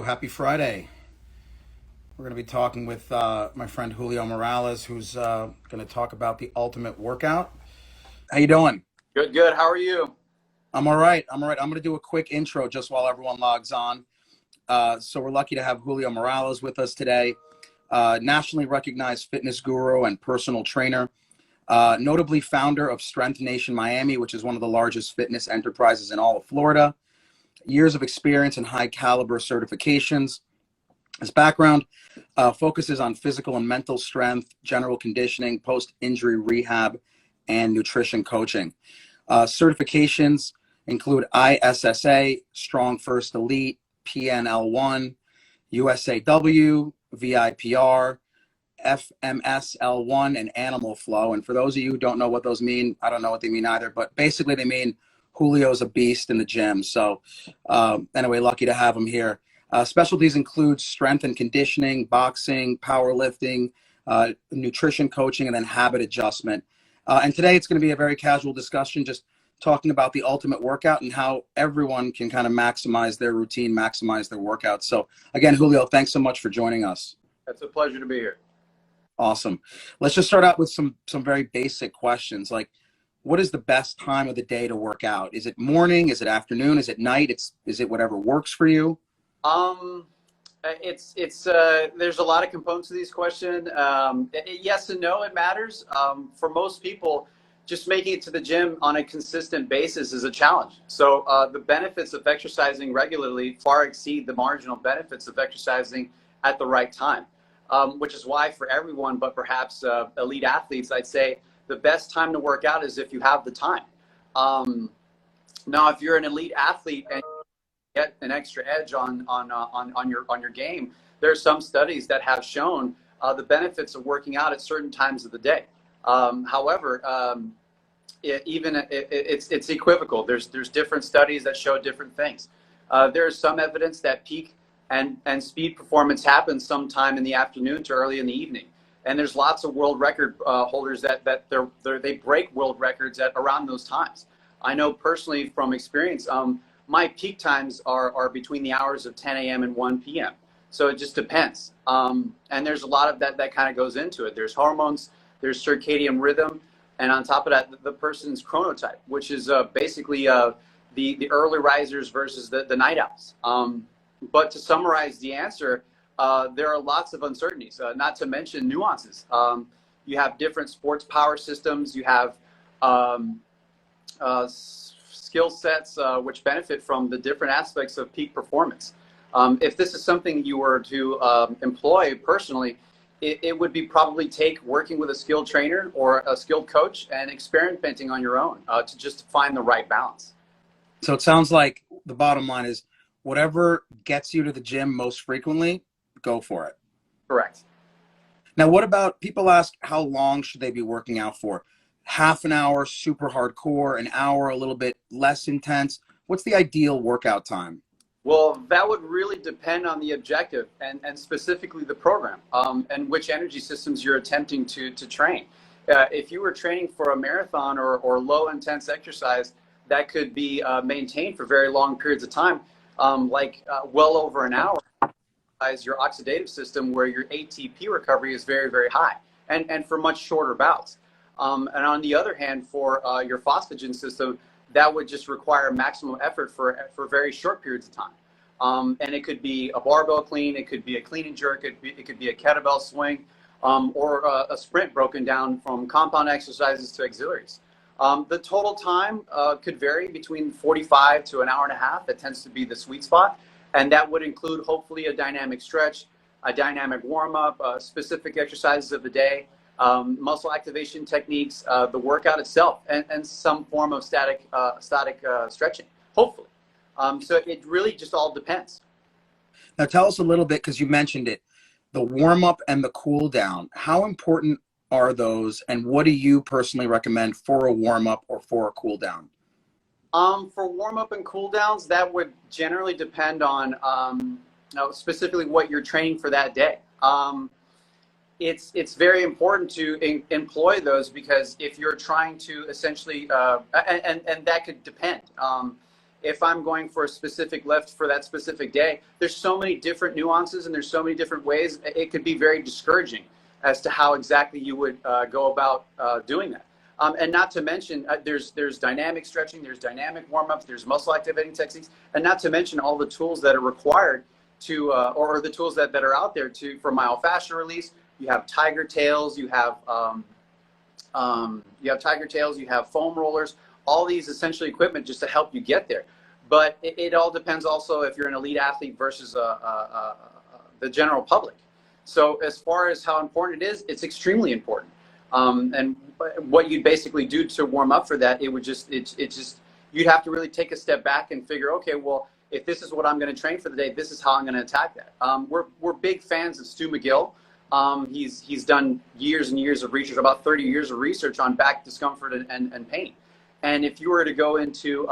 Happy Friday. We're going to be talking with my friend Julio Morales, who's going to talk about the ultimate workout. How you doing? Good, good. How are you? I'm all right. I'm going to do a quick intro just while everyone logs on. So we're lucky to have Julio Morales with us today, nationally recognized fitness guru and personal trainer, notably founder of Strength Nation Miami, which is one of the largest fitness enterprises in all of Florida. Years of experience and high caliber certifications. His background focuses on physical and mental strength, general conditioning, post-injury rehab, and nutrition coaching. Certifications include ISSA, StrongFirst Elite, PNL1, USAW, ViPR, FMSL1, and Animal Flow. And for those of you who don't know what those mean, I don't know what they mean either, but basically they mean Julio's a beast in the gym. So anyway, lucky to have him here. Specialties include strength and conditioning, boxing, powerlifting, nutrition coaching, and then habit adjustment. And today it's going to be a very casual discussion, just talking about the ultimate workout and how everyone can kind of maximize their routine, maximize their workout. So again, Julio, thanks so much for joining us. It's a pleasure to be here. Awesome. Let's just start out with some very basic questions. Like, what is the best time of the day to work out? Is it morning? Is it afternoon? Is it night? Is it whatever works for you? There's a lot of components to these questions. Yes and no, it matters. For most people, just making it to the gym on a consistent basis is a challenge. So the benefits of exercising regularly far exceed the marginal benefits of exercising at the right time, which is why for everyone, but perhaps elite athletes, I'd say the best time to work out is if you have the time. Now, if you're an elite athlete and get an extra edge on your game, there are some studies that have shown the benefits of working out at certain times of the day. However, it's equivocal. There's different studies that show different things. There's some evidence that peak and speed performance happens sometime in the afternoon to early in the evening. And there's lots of world record holders that they break world records at around those times. I know personally from experience, my peak times are between the hours of 10 a.m. and 1 p.m. So it just depends. And there's a lot of that kind of goes into it. There's hormones, there's circadian rhythm, and on top of that, the person's chronotype, which is basically the early risers versus the night owls. But to summarize the answer, there are lots of uncertainties, not to mention nuances. You have different sports power systems. You have skill sets which benefit from the different aspects of peak performance. If this is something you were to employ personally, it would be probably working with a skilled trainer or a skilled coach and experimenting on your own to just find the right balance. So it sounds like the bottom line is whatever gets you to the gym most frequently, go for it. Correct. Now, what about people ask how long should they be working out for? Half an hour, super hardcore, an hour, a little bit less intense. What's the ideal workout time? Well, that would really depend on the objective and specifically the program and which energy systems you're attempting to train. If you were training for a marathon or low intense exercise that could be maintained for very long periods of time, well over an hour, your oxidative system where your ATP recovery is very, very high and for much shorter bouts. And on the other hand, for your phosphagen system, that would just require maximum effort for very short periods of time. And it could be a barbell clean, it could be a clean and jerk, it could be a kettlebell swing, or a sprint broken down from compound exercises to auxiliaries. The total time could vary between 45 to an hour and a half. That tends to be the sweet spot. And that would include hopefully a dynamic stretch, a dynamic warm-up, specific exercises of the day, muscle activation techniques, the workout itself, and some form of static stretching, hopefully. So it really just all depends. Now tell us a little bit, because you mentioned it, the warm-up and the cool-down. How important are those, and what do you personally recommend for a warm-up or for a cool-down? For warm-up and cool-downs, that would generally depend on specifically what you're training for that day. It's very important to employ those, because if you're trying to essentially, and that could depend. if I'm going for a specific lift for that specific day, there's so many different nuances and there's so many different ways. It could be very discouraging as to how exactly you would go about doing that. And not to mention, there's dynamic stretching, there's dynamic warm-ups, there's muscle activating techniques, and not to mention all the tools that are required to, or the tools that are out there for myofascial release. You have tiger tails, you have tiger tails, you have foam rollers, all these essentially equipment just to help you get there. But it all depends also if you're an elite athlete versus the general public. So as far as how important it is, it's extremely important. And what you'd basically do to warm up for that, you'd have to really take a step back and figure, okay, well, if this is what I'm going to train for the day, this is how I'm going to attack that. We're big fans of Stu McGill. He's done years and years of research, about 30 years of research on back discomfort and pain. And if you were to go into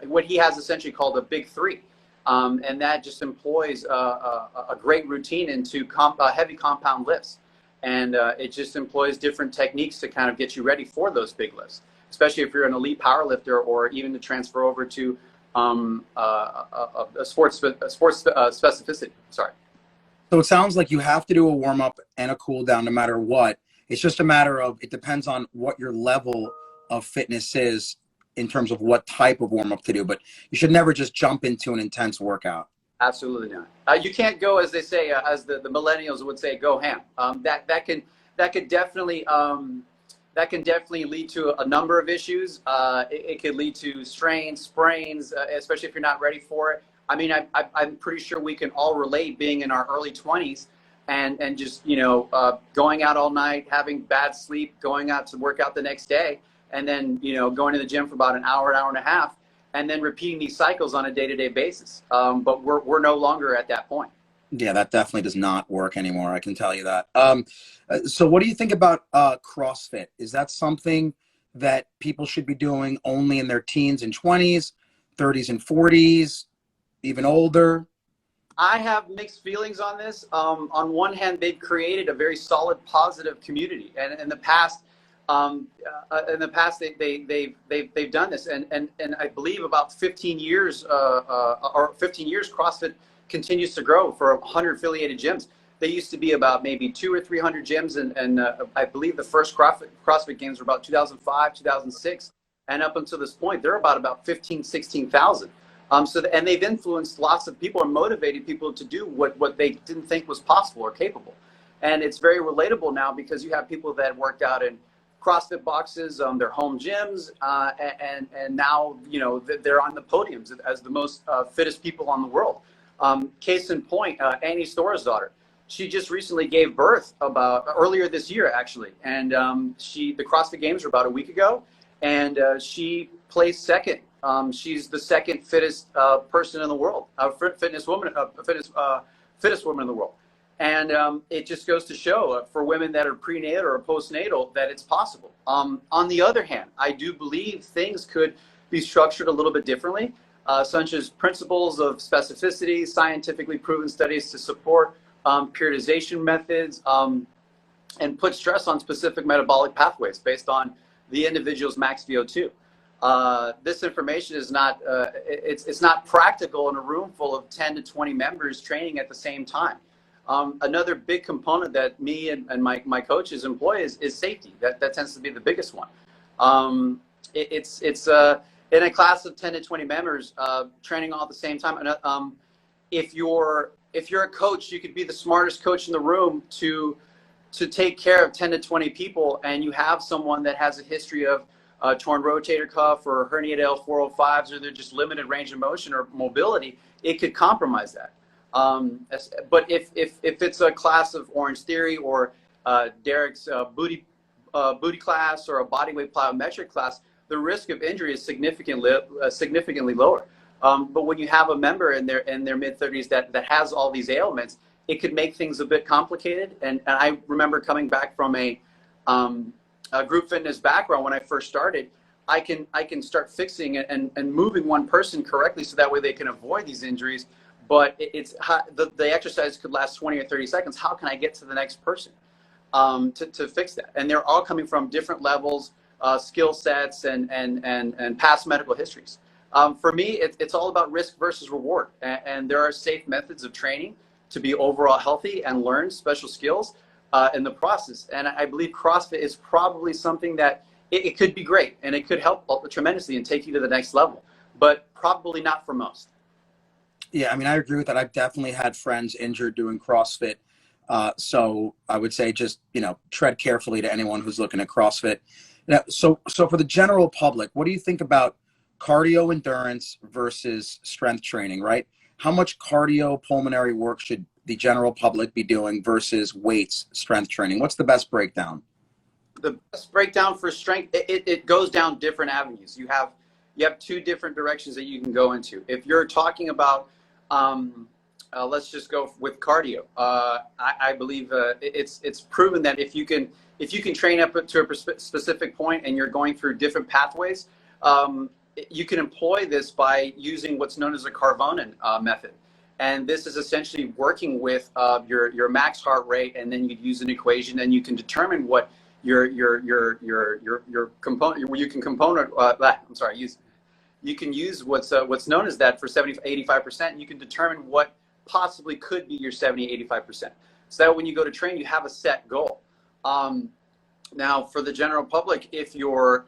what he has essentially called a big three, and that just employs a great routine into heavy compound lifts. And it just employs different techniques to kind of get you ready for those big lifts, especially if you're an elite power lifter or even to transfer over to a sports specificity. Sorry. So it sounds like you have to do a warm up and a cool down no matter what. It's just a matter of, it depends on what your level of fitness is in terms of what type of warm up to do, but you should never just jump into an intense workout. Absolutely not. You can't go, as they say, as the millennials would say, go ham. That can definitely lead to a number of issues. It could lead to strains, sprains, especially if you're not ready for it. I mean, I'm pretty sure we can all relate being in our early 20s and just, going out all night, having bad sleep, going out to work out the next day, and then, going to the gym for about an hour and a half, and then repeating these cycles on a day-to-day basis. But we're no longer at that point. Yeah, that definitely does not work anymore. I can tell you that. So what do you think about CrossFit? Is that something that people should be doing only in their teens and 20s, 30s and 40s, even older? I have mixed feelings on this. On one hand, they've created a very solid, positive community, and in the past, they've done this, and I believe about 15 years, CrossFit continues to grow for 100 affiliated gyms. They used to be about maybe 200 or 300 gyms, and I believe the first CrossFit games were about 2005, 2006, and up until this point, they're about 15, 16,000. And they've influenced lots of people and motivated people to do what they didn't think was possible or capable. And it's very relatable now because you have people that worked out in CrossFit boxes, their home gyms, and now they're on the podiums as the most fittest people on the world. Case in point, Annie Storr's daughter. She just recently gave birth earlier this year, actually, and the CrossFit Games were about a week ago, and she placed second. She's the second fittest person in the world, fittest woman in the world. And it just goes to show for women that are prenatal or postnatal that it's possible. On the other hand, I do believe things could be structured a little bit differently, such as principles of specificity, scientifically proven studies to support periodization methods, and put stress on specific metabolic pathways based on the individual's max VO2. This information is not, it's not practical in a room full of 10 to 20 members training at the same time. Another big component that me and my coaches employ is safety. That tends to be the biggest one. It's in a class of 10 to 20 members training all at the same time. If you're a coach, you could be the smartest coach in the room to take care of 10 to 20 people, and you have someone that has a history of torn rotator cuff or herniated L405s, or they're just limited range of motion or mobility, it could compromise that. But if it's a class of Orange Theory or Derek's booty class or a bodyweight plyometric class, the risk of injury is significantly lower. But when you have a member in their mid-30s that has all these ailments, it could make things a bit complicated. And I remember coming back from a group fitness background when I first started. I can start fixing it and moving one person correctly so that way they can avoid these injuries. But the exercise could last 20 or 30 seconds. How can I get to the next person to fix that? And they're all coming from different levels, skill sets, and past medical histories. For me, it's all about risk versus reward. And there are safe methods of training to be overall healthy and learn special skills in the process. And I believe CrossFit is probably something that it could be great and it could help tremendously and take you to the next level, but probably not for most. Yeah, I mean, I agree with that. I've definitely had friends injured doing CrossFit. So I would say just, tread carefully to anyone who's looking at CrossFit. Now, so for the general public, what do you think about cardio endurance versus strength training, right? How much cardiopulmonary work should the general public be doing versus weights strength training? What's the best breakdown? The best breakdown for strength, it goes down different avenues. You have two different directions that you can go into. If you're talking about, let's just go with cardio. I believe it's proven that if you can train up to a specific point and you're going through different pathways, you can employ this by using what's known as a Carbonin method. And this is essentially working with your max heart rate, and then you use an equation, and you can determine what your component. You can use what's known as that for 85%. You can determine what possibly could be your 85%. So that when you go to train, you have a set goal. Now, for the general public, if you're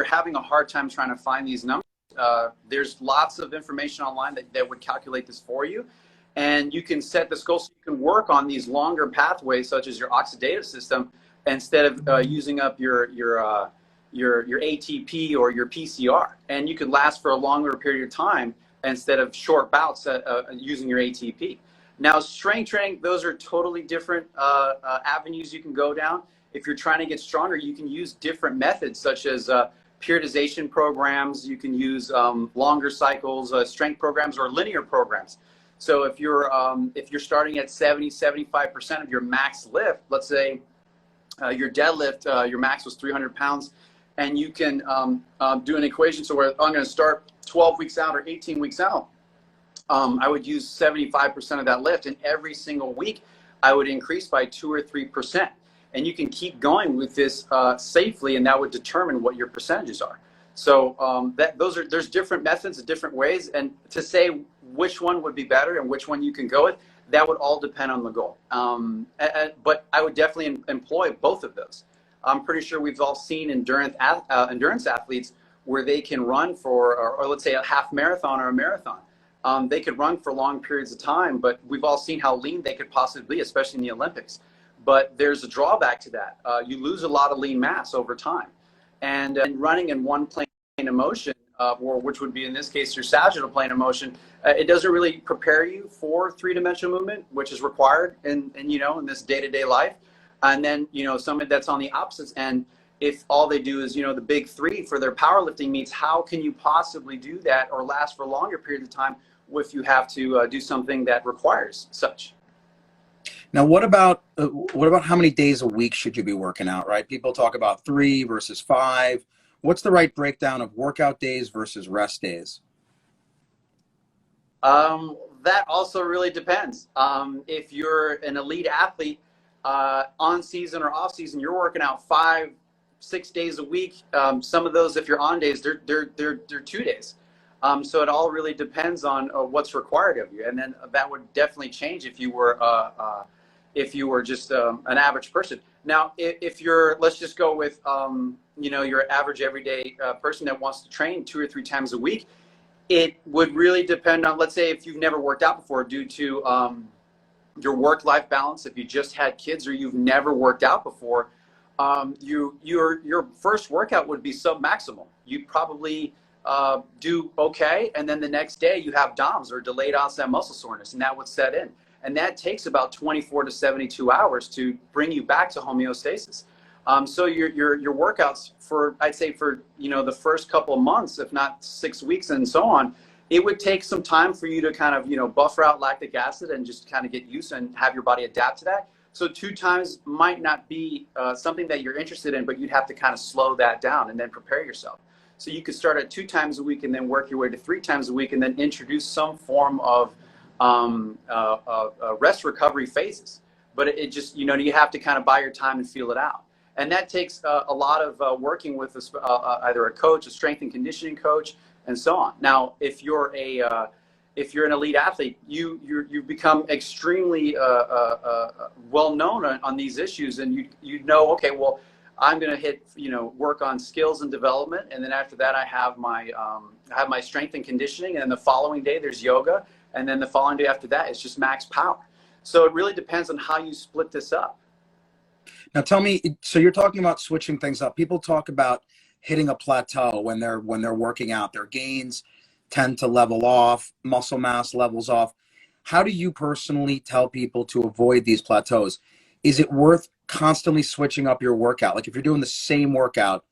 having a hard time trying to find these numbers, there's lots of information online that would calculate this for you, and you can set this goal so you can work on these longer pathways, such as your oxidative system, instead of using up your ATP or your PCR, and you could last for a longer period of time instead of short bouts using your ATP. Now, strength training, those are totally different avenues you can go down. If you're trying to get stronger, you can use different methods such as periodization programs. You can use longer cycles, strength programs, or linear programs. So if you're starting at 75% of your max lift, let's say your deadlift, your max was 300 pounds, and you can do an equation. So where I'm going to start 12 weeks out or 18 weeks out, I would use 75% of that lift, and every single week I would increase by 2 or 3%. And you can keep going with this safely, and that would determine what your percentages are. So there's different methods, different ways, and to say which one would be better and which one you can go with, that would all depend on the goal. But I would definitely employ both of those. I'm pretty sure we've all seen endurance athletes where they can run for, or let's say a half marathon or a marathon. They could run for long periods of time, but we've all seen how lean they could possibly be, especially in the Olympics. But there's a drawback to that. You lose a lot of lean mass over time. And running in one plane of motion, or which would be in this case your sagittal plane of motion, it doesn't really prepare you for three-dimensional movement, which is required in this day-to-day life. And then somebody that's on the opposite end, if all they do is the big three for their powerlifting meets, how can you possibly do that or last for longer periods of time if you have to do something that requires such? Now, what about how many days a week should you be working out, right? People talk about 3 versus 5. What's the right breakdown of workout days versus rest days? That also really depends. If you're an elite athlete, on season or off season, you're working out 5-6 days a week. Some of those, if you're on days, they're 2 days. So it all really depends on what's required of you, and then that would definitely change if you were just an average person. Now, if you're, let's just go with your average everyday person that wants to train 2 or 3 times a week, it would really depend on, let's say, if you've never worked out before due to your work-life balance, if you just had kids or you've never worked out before, your first workout would be submaximal. You'd probably do okay, and then the next day you have DOMS, or delayed onset muscle soreness, and that would set in. And that takes about 24 to 72 hours to bring you back to homeostasis. So your workouts I'd say for the first couple of months, if not 6 weeks and so on, it would take some time for you to kind of buffer out lactic acid and just kind of get used and have your body adapt to that. So 2 times might not be something that you're interested in, but you'd have to kind of slow that down and then prepare yourself. So you could start at 2 times a week and then work your way to 3 times a week, and then introduce some form of rest recovery phases. But it just, you have to kind of buy your time and feel it out. And that takes a lot of working with either a coach, a strength and conditioning coach, and so on. Now, if you're an elite athlete, you become extremely well known on these issues, and you know, okay, well, I'm going to work on skills and development, and then after that, I have my strength and conditioning, and then the following day there's yoga, and then the following day after that is just max power. So it really depends on how you split this up. Now tell me, so you're talking about switching things up. People talk about hitting a plateau when they're working out. Their gains tend to level off, muscle mass levels off. How do you personally tell people to avoid these plateaus? Is it worth constantly switching up your workout? Like if you're doing the same workout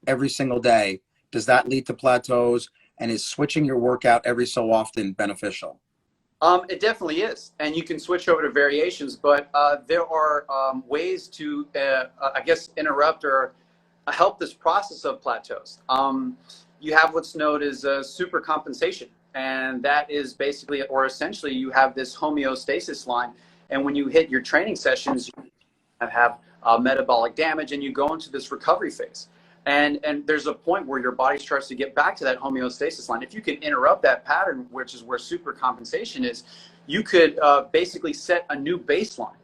every single day, does that lead to plateaus? And is switching your workout every so often beneficial? It definitely is, and you can switch over to variations, but there are ways to, I guess, interrupt or help this process of plateaus. You have what's known as super compensation, and that is basically, or essentially, you have this homeostasis line, and when you hit your training sessions, you have metabolic damage, and you go into this recovery phase. And there's a point where your body starts to get back to that homeostasis line. If you can interrupt that pattern, which is where super compensation is, you could basically set a new baseline.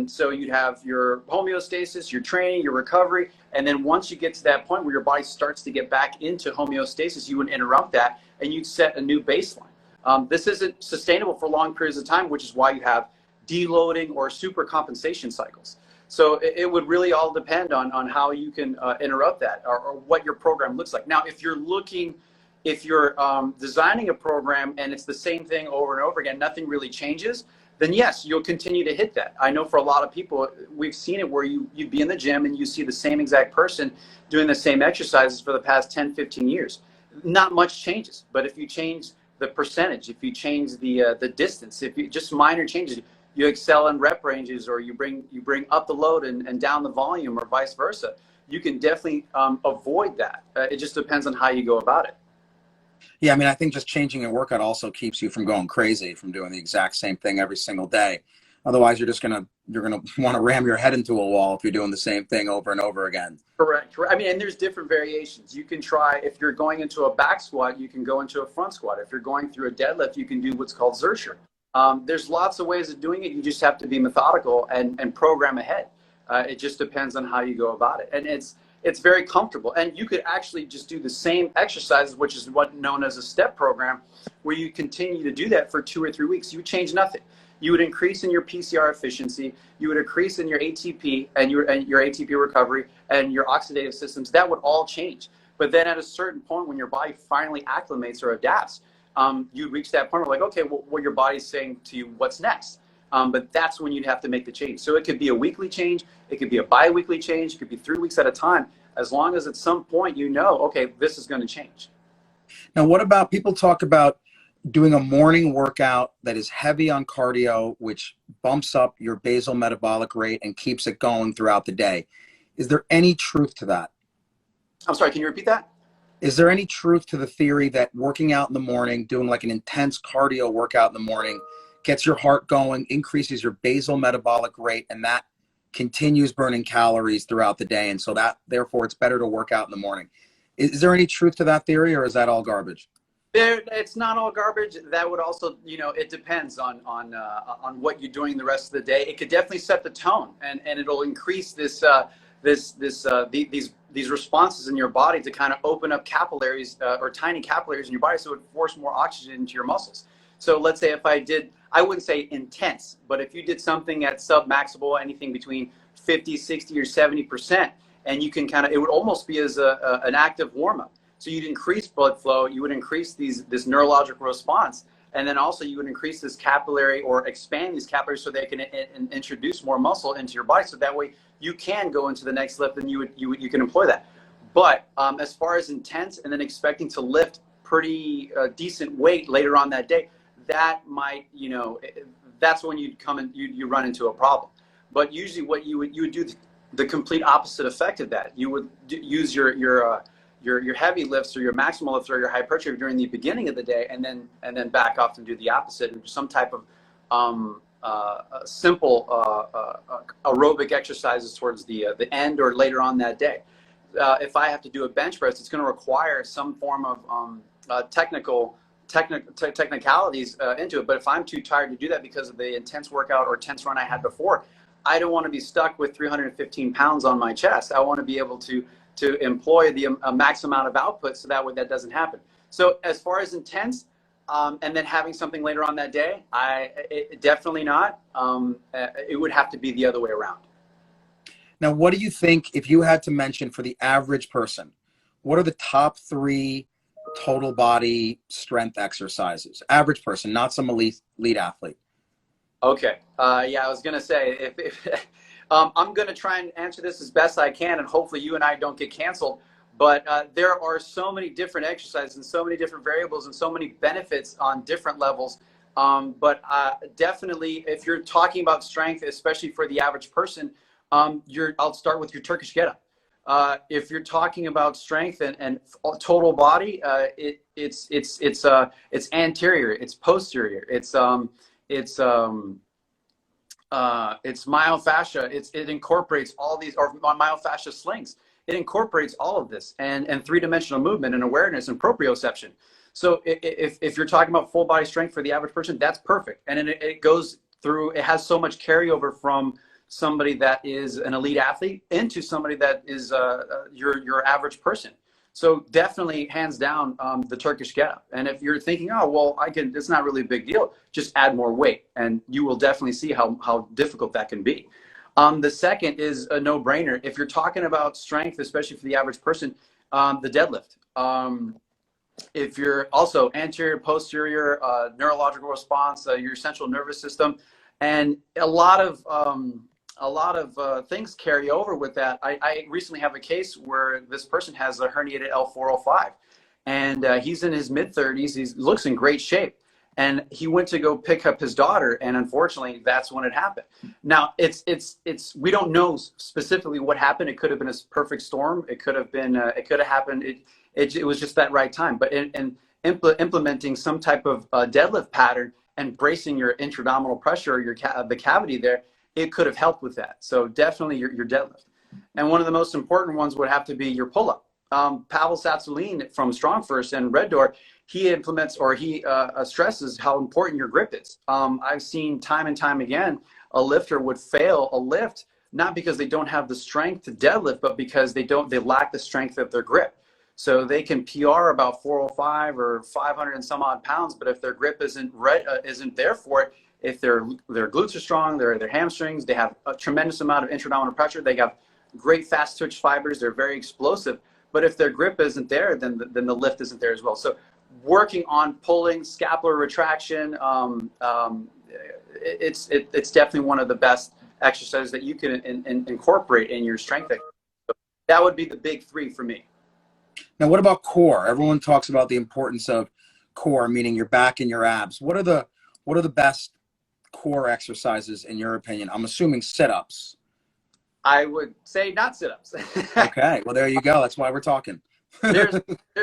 So you'd have your homeostasis, your training, your recovery, and then once you get to that point where your body starts to get back into homeostasis, you would interrupt that and you'd set a new baseline. This isn't sustainable for long periods of time, which is why you have deloading or super compensation cycles. So it would really all depend on how you can interrupt that or what your program looks like. Now, if you're designing a program and it's the same thing over and over again, nothing really changes, then yes, you'll continue to hit that. I know for a lot of people, we've seen it where you'd be in the gym and you see the same exact person doing the same exercises for the past 10, 15 years. Not much changes, but if you change the percentage, if you change the distance, if you just minor changes, you excel in rep ranges, or you bring up the load and down the volume, or vice versa, you can definitely avoid that. It just depends on how you go about it. Yeah, I mean, I think just changing your workout also keeps you from going crazy, from doing the exact same thing every single day. Otherwise, you're gonna want to ram your head into a wall if you're doing the same thing over and over again. Correct. I mean, and there's different variations. You can try, if you're going into a back squat, you can go into a front squat. If you're going through a deadlift, you can do what's called Zercher. There's lots of ways of doing it. You just have to be methodical and program ahead. It just depends on how you go about it. And it's very comfortable. And you could actually just do the same exercises, which is what known as a step program, where you continue to do that for 2 or 3 weeks. You would change nothing. You would increase in your PCR efficiency. You would increase in your ATP and your ATP recovery and your oxidative systems. That would all change. But then at a certain point, when your body finally acclimates or adapts, you reach that point where, like, okay, well, what your body's saying to you, what's next? But that's when you'd have to make the change. So it could be a weekly change. It could be a bi-weekly change. It could be 3 weeks at a time, as long as at some point you know, okay, this is going to change. Now, what about, people talk about doing a morning workout that is heavy on cardio, which bumps up your basal metabolic rate and keeps it going throughout the day. Is there any truth to that? I'm sorry, can you repeat that? Is there any truth to the theory that working out in the morning, doing like an intense cardio workout in the morning, gets your heart going, increases your basal metabolic rate, and that continues burning calories throughout the day, and so that therefore it's better to work out in the morning? Is there any truth to that theory, or is that all garbage? It's not all garbage. That would also, it depends on what you're doing the rest of the day. It could definitely set the tone, and it'll increase these responses in your body to kind of open up capillaries or tiny capillaries in your body, so it would force more oxygen into your muscles. So let's say if I wouldn't say intense, but if you did something at sub-maximal, anything between 50, 60, or 70%, and you can it would almost be as an active warm-up. So you'd increase blood flow, you would increase this neurological response, and then also you would increase this capillary or expand these capillaries so they can introduce more muscle into your body. So that way you can go into the next lift and you can employ that. But as far as intense and then expecting to lift pretty decent weight later on that day, that might, that's when you'd come and you run into a problem. But usually what you would do the complete opposite effect of that. You would use your heavy lifts or your maximal lifts or your hypertrophy during the beginning of the day, and then back off and do the opposite, and do some type of simple aerobic exercises towards the end or later on that day. If I have to do a bench press, it's going to require some form of technicalities into it. But if I'm too tired to do that because of the intense workout or intense run I had before, I don't want to be stuck with 315 pounds on my chest. I want to be able to employ the max amount of output, so that way that doesn't happen. So as far as intense, and then having something later on that day, definitely not. It would have to be the other way around. Now, what do you think, if you had to mention for the average person, what are the top 3 total body strength exercises? Average person, not some elite athlete. Okay. Yeah, I was going to say, I'm going to try and answer this as best I can, and hopefully you and I don't get canceled. But there are so many different exercises and so many different variables and so many benefits on different levels. But definitely, if you're talking about strength, especially for the average person, I'll start with your Turkish get-up. If you're talking about strength and total body, it's anterior, it's posterior, it's myofascia. It incorporates all these, or myofascia slings. It incorporates all of this, and three-dimensional movement and awareness and proprioception. So if you're talking about full body strength for the average person, that's perfect. And it goes through, it has so much carryover from somebody that is an elite athlete into somebody that is your average person. So definitely, hands down, the Turkish get-up. And if you're thinking, oh, well, it's not really a big deal, just add more weight, and you will definitely see how difficult that can be. The second is a no-brainer. If you're talking about strength, especially for the average person, the deadlift. If you're also anterior, posterior, neurological response, your central nervous system, and a lot of things carry over with that. I recently have a case where this person has a herniated L405, and he's in his mid-30s. He looks in great shape. And he went to go pick up his daughter, and unfortunately, that's when it happened. Now, we don't know specifically what happened. It could have been a perfect storm. It could have been, it could have happened. It was just that right time. But in implementing some type of deadlift pattern and bracing your intra-abdominal pressure, or the cavity there, it could have helped with that. So definitely your deadlift. And one of the most important ones would have to be your pull-up. Pavel Tsatsouline from StrongFirst and Red Door, he implements, or he stresses how important your grip is. I've seen time and time again, a lifter would fail a lift, not because they don't have the strength to deadlift, but because they lack the strength of their grip. So they can PR about 405 or 500 and some odd pounds, but if their grip isn't there for it, if their glutes are strong, their hamstrings, they have a tremendous amount of intra-abdominal pressure, they have great fast twitch fibers, they're very explosive. But if their grip isn't there, then the lift isn't there as well. So working on pulling, scapular retraction, it's definitely one of the best exercises that you can incorporate in your strength exercise. So that would be the big 3 for me. Now, what about core? Everyone talks about the importance of core, meaning your back and your abs. What are the best core exercises in your opinion? I'm assuming sit-ups. I would say not sit-ups. Okay, well, there you go. That's why we're talking. There's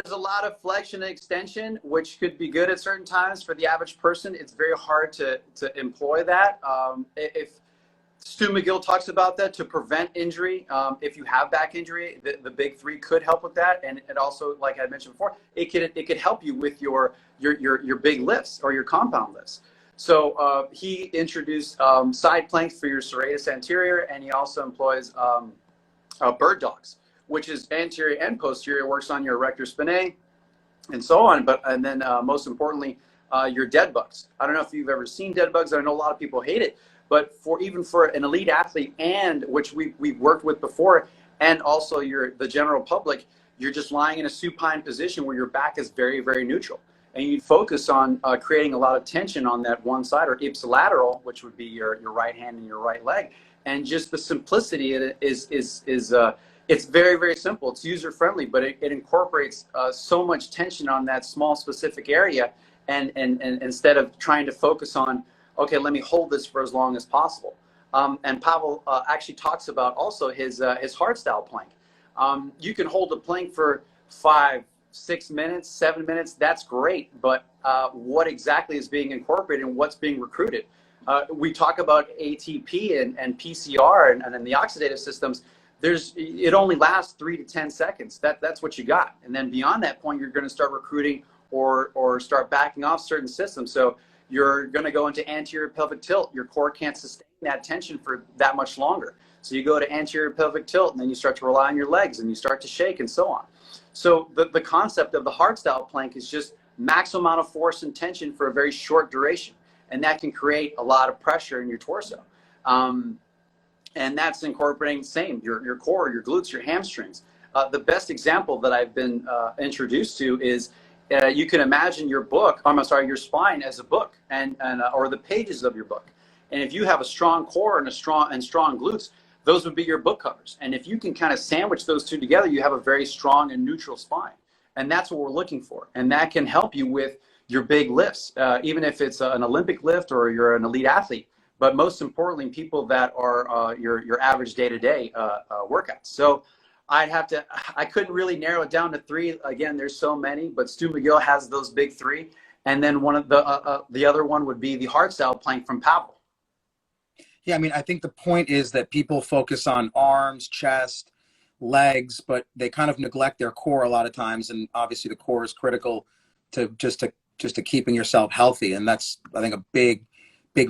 a lot of flexion and extension, which could be good at certain times. For the average person, it's very hard to employ that. If Stu McGill talks about that to prevent injury, if you have back injury, the big 3 could help with that. And it also, like I mentioned before, it could help you with your big lifts or your compound lifts. So he introduced side planks for your serratus anterior, and he also employs bird dogs, which is anterior and posterior, works on your erector spinae and so on. And then most importantly, your dead bugs. I don't know if you've ever seen dead bugs. I know a lot of people hate it, but even for an elite athlete, and which we've worked with before, and also the general public, you're just lying in a supine position where your back is very, very neutral. And you focus on creating a lot of tension on that one side, or ipsilateral, which would be your right hand and your right leg. And just the simplicity is it's very, very simple. It's user friendly, but it incorporates so much tension on that small specific area. And instead of trying to focus on, okay, let me hold this for as long as possible. And Pavel actually talks about also his hard style plank. You can hold a plank for 5, 6 minutes, 7 minutes, that's great. But what exactly is being incorporated and what's being recruited? We talk about ATP and PCR and then the oxidative systems. It only lasts 3 to 10 seconds. That's what you got. And then beyond that point, you're going to start recruiting or start backing off certain systems. So you're going to go into anterior pelvic tilt. Your core can't sustain that tension for that much longer. So you go to anterior pelvic tilt, and then you start to rely on your legs, and you start to shake, and so on. So the concept of the hardstyle plank is just maximum amount of force and tension for a very short duration. And that can create a lot of pressure in your torso. And that's incorporating same, your core, your glutes, your hamstrings. The best example that I've been introduced to is you can imagine your your spine as a book, or the pages of your book. And if you have a strong core and strong glutes, those would be your book covers. And if you can kind of sandwich those two together, you have a very strong and neutral spine. And that's what we're looking for. And that can help you with your big lifts, even if it's an Olympic lift or you're an elite athlete. But most importantly, people that are your average day-to-day workouts. So I couldn't really narrow it down to three. Again, there's so many, but Stu McGill has those big three. And then one of the other one would be the hardstyle plank from Pavel. Yeah, I mean, I think the point is that people focus on arms, chest, legs, but they kind of neglect their core a lot of times. And obviously the core is critical to keeping yourself healthy. And that's, I think, a big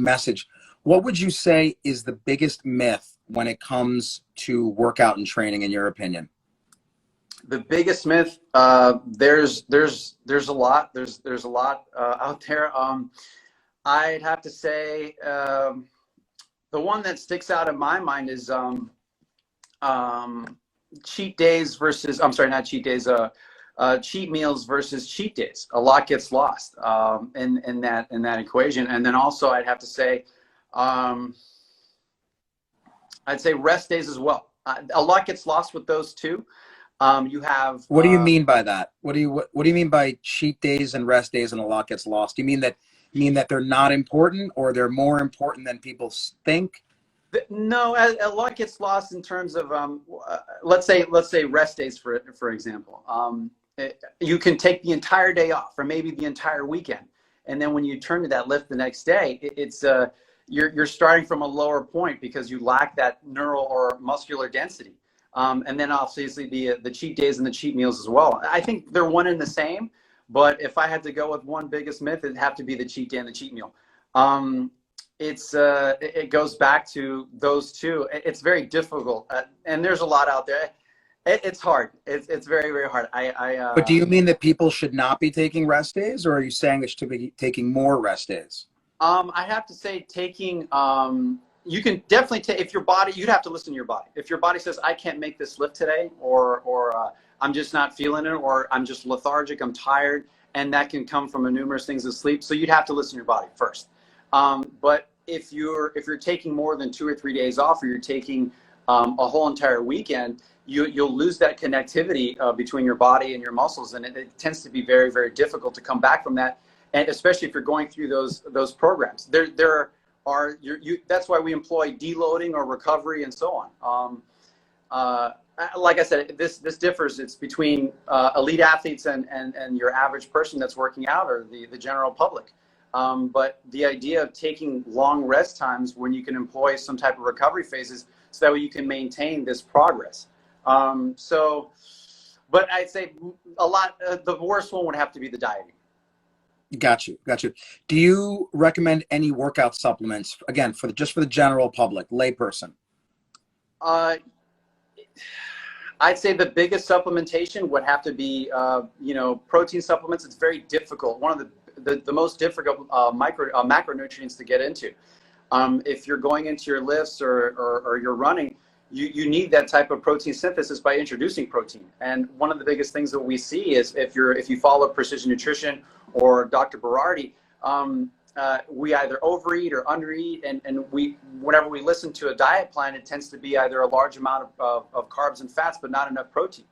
message. What would you say is the biggest myth when it comes to workout and training, in your opinion? The biggest myth, there's a lot. There's a lot out there. I'd have to say the one that sticks out in my mind is cheat days versus, I'm sorry, not cheat days, cheat meals versus cheat days. A lot gets lost in that equation. And then also I'd have to say, I'd say rest days as well. A lot gets lost with those two. You have. What do you mean by that? What do you mean by cheat days and rest days and a lot gets lost? Do you mean that they're not important, or they're more important than people think? No, a lot gets lost in terms of let's say rest days for example. You can take the entire day off, or maybe the entire weekend, and then when you turn to that lift the next day, you're starting from a lower point because you lack that neural or muscular density. And then obviously the cheat days and the cheat meals as well. I think they're one and the same, but if I had to go with one biggest myth, it'd have to be the cheat day and the cheat meal. It goes back to those two. It's very difficult, and there's a lot out there. It's hard. It's very, very hard. But do you mean that people should not be taking rest days, or are you saying they should be taking more rest days? I have to say taking, you can definitely take, if your body, you'd have to listen to your body. If your body says, I can't make this lift today, or I'm just not feeling it, or I'm just lethargic, I'm tired, and that can come from numerous things of sleep. So you'd have to listen to your body first. But if you're taking more than 2 or 3 days off, or you're taking a whole entire weekend, you'll lose that connectivity between your body and your muscles, and it tends to be very, very difficult to come back from that. And especially if you're going through those programs, that's why we employ deloading or recovery and so on. Like I said, this differs. It's between elite athletes and your average person that's working out, or the general public. But the idea of taking long rest times when you can employ some type of recovery phases, so that way you can maintain this progress. But I'd say a lot. The worst one would have to be the dieting. Got you. Do you recommend any workout supplements, again, just for the general public, layperson? I'd say the biggest supplementation would have to be, protein supplements. It's very difficult. One of the most difficult macronutrients to get into. If you're going into your lifts or you're running, you need that type of protein synthesis by introducing protein. And one of the biggest things that we see is if you follow Precision Nutrition or Dr. Berardi, we either overeat or undereat, and whenever we listen to a diet plan, it tends to be either a large amount of carbs and fats, but not enough protein.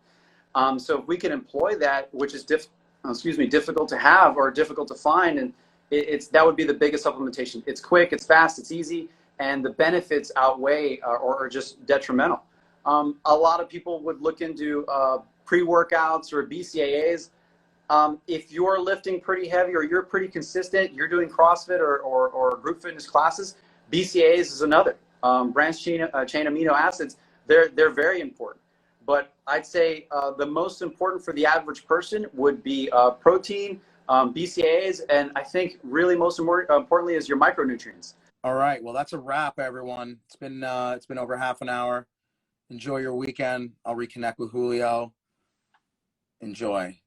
So if we can employ that, which is difficult to have or difficult to find, and that would be the biggest supplementation. It's quick, it's fast, it's easy, and the benefits outweigh or are just detrimental. A lot of people would look into pre-workouts or BCAAs. If you're lifting pretty heavy or you're pretty consistent, you're doing CrossFit or group fitness classes, BCAAs is another. Branched chain amino acids, they're very important. But I'd say the most important for the average person would be protein, BCAAs, and I think really most importantly is your micronutrients. All right. Well, that's a wrap, everyone. It's been over half an hour. Enjoy your weekend. I'll reconnect with Julio. Enjoy.